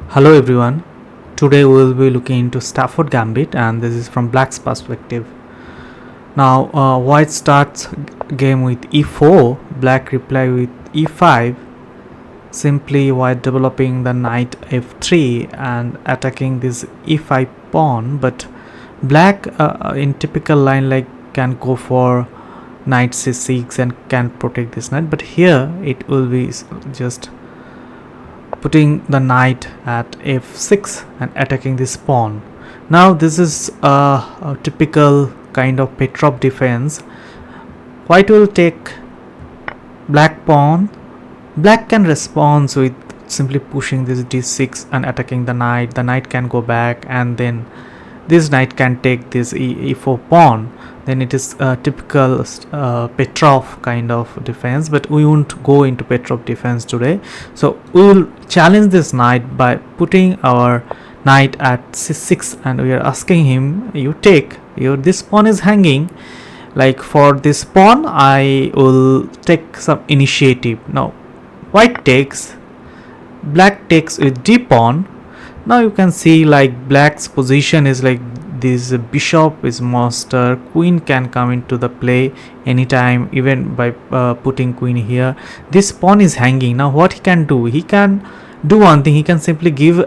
Hello everyone. Today we will be looking into Stafford Gambit, and this is from Black's perspective. Now, White starts game with e4, Black reply with e5. Simply White developing the knight f3 and attacking this e5 pawn, but Black in typical line like can go for knight c6 and can protect this knight, but here it will be just putting the knight at f6 and attacking this pawn. Now this is a typical kind of Petrov defense. White will take black pawn. Black can respond with simply pushing this d6 and attacking the knight. The knight can go back, and then this knight can take this e4 pawn. Then it is a typical Petrov kind of defense, but we won't go into Petrov defense today. So we will challenge this knight by putting our knight at c6, and we are asking him, you take, this pawn is hanging, like for this pawn I will take some initiative. Now White takes, Black takes with d pawn. Now you can see like Black's position is like this bishop is master, queen can come into the play anytime, even by putting queen here. This pawn is hanging. Now what he can do? He can do one thing. He can simply give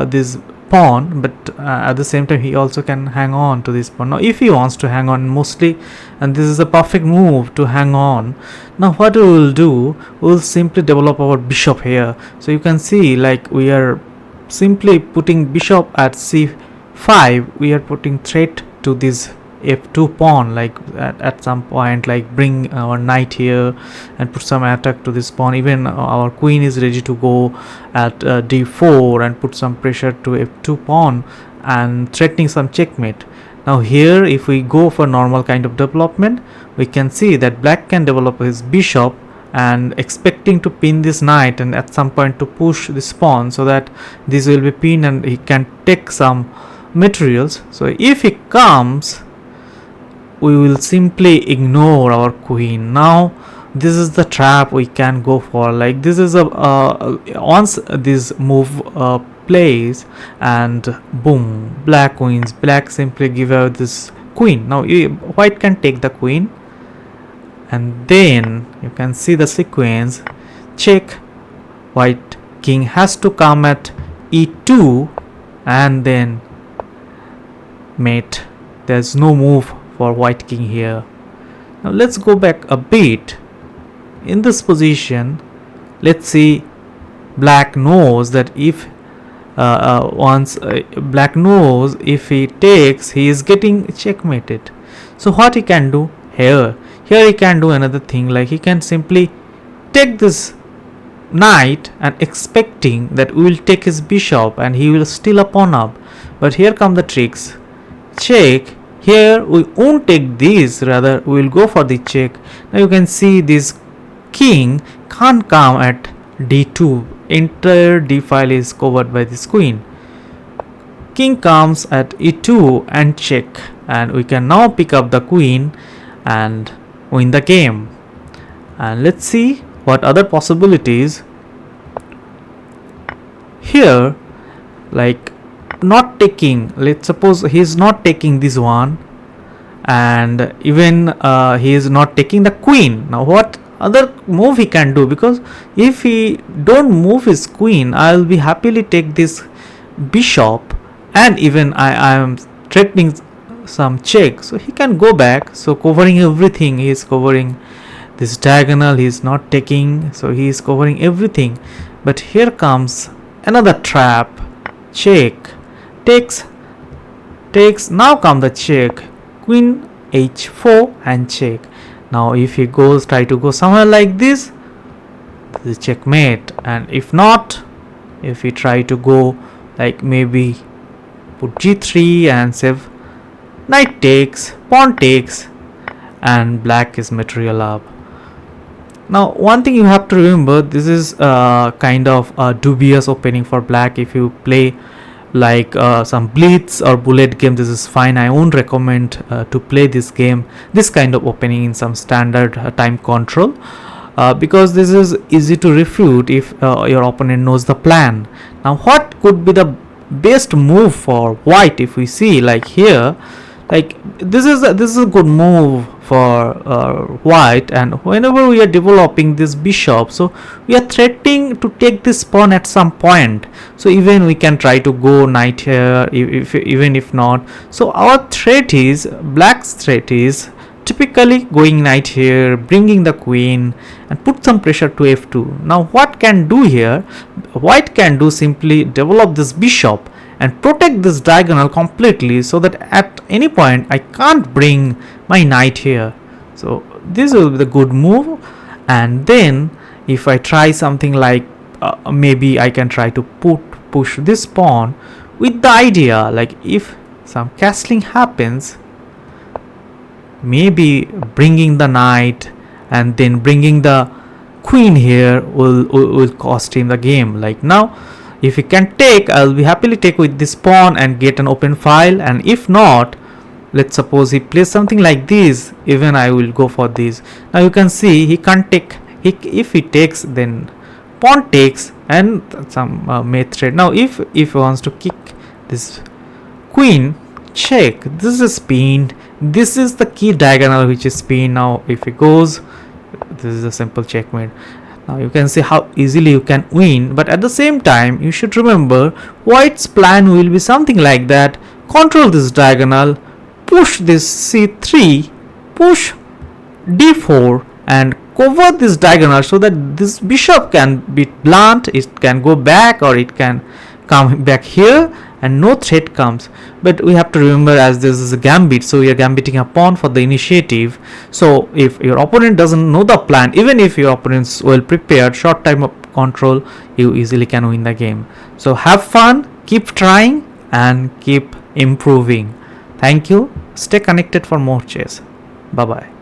this pawn, but at the same time he also can hang on to this pawn. Now if he wants to hang on mostly, and this is a perfect move to hang on. Now what we will do, we will simply develop our bishop here. So you can see like we are simply putting bishop at c5. We are putting threat to this f2 pawn, like at some point, like bring our knight here and put some attack to this pawn. Even our queen is ready to go at d4 and put some pressure to f2 pawn and threatening some checkmate. Now here if we go for normal kind of development, we can see that Black can develop his bishop and expecting to pin this knight, and at some point to push this pawn so that this will be pinned and he can take some materials. So if he comes, we will simply ignore our queen. Now this is the trap we can go for. Like this is a once this move plays and boom, Black wins. Black simply give out this queen. Now White can take the queen, and then you can see the sequence. Check, White king has to come at e2 and then mate. There's no move for White king here. Now let's go back a bit. In this position, let's see, Black knows that if once Black knows if he takes, he is getting checkmated. So what he can do here he can do another thing, like he can simply take this knight and expecting that we will take his bishop and he will steal a pawn up. But here come the tricks. Check, here we won't take this, rather we will go for the check. Now you can see this king can't come at d2. Entire d file is covered by this queen. King comes at e2 and check, and we can now pick up the queen and win the game. And let's see what other possibilities here, like not taking, let's suppose he is not taking this one, and even he is not taking the queen. Now what other move he can do? Because if he don't move his queen, I will be happily take this bishop, and even I am threatening some check, so he can go back. So covering everything, he is covering this diagonal, he is not taking, so he is covering everything. But here comes another trap. Check, takes, now come the check, queen h4 and check. Now if he goes, try to go somewhere like this, the checkmate. And if not, if he try to go like maybe put g3 and save, knight takes, pawn takes, and Black is material up. Now one thing you have to remember, this is kind of a dubious opening for Black. If you play like some Blitz or bullet game, this is fine. I won't recommend to play this game, this kind of opening in some standard time control. because this is easy to refute if your opponent knows the plan. Now what could be the best move for white? If we see like here, like this is a good move for white, and whenever we are developing this bishop, so we are threatening to take this pawn at some point. So even we can try to go knight here, even if not. So our threat is, black's threat is typically going knight here, bringing the queen, and put some pressure to f2. Now what can do here, white can do simply develop this bishop and protect this diagonal completely, so that at any point I can't bring my knight here. So this will be the good move. And then if I try something like maybe I can try to push this pawn with the idea, like if some castling happens, maybe bringing the knight and then bringing the queen here will cost him the game. Like now if he can take, I'll be happily take with this pawn and get an open file, and if not, let's suppose he plays something like this, even I will go for this. Now you can see he can't take. If he takes, then pawn takes and some mate threat. Now if he wants to kick this queen, check, this is pinned, this is the key diagonal which is pinned. Now if he goes, this is a simple checkmate. Now you can see how easily you can win, but at the same time you should remember white's plan will be something like that: control this diagonal, push this c3, push d4, and cover this diagonal so that this bishop can be blunt, it can go back or it can come back here and no threat comes. But we have to remember, as this is a gambit, so we are gambiting a pawn for the initiative. So if your opponent doesn't know the plan, even if your opponent's well prepared, short time of control, you easily can win the game. So have fun, keep trying and keep improving. Thank you. Stay connected for more chess. Bye bye.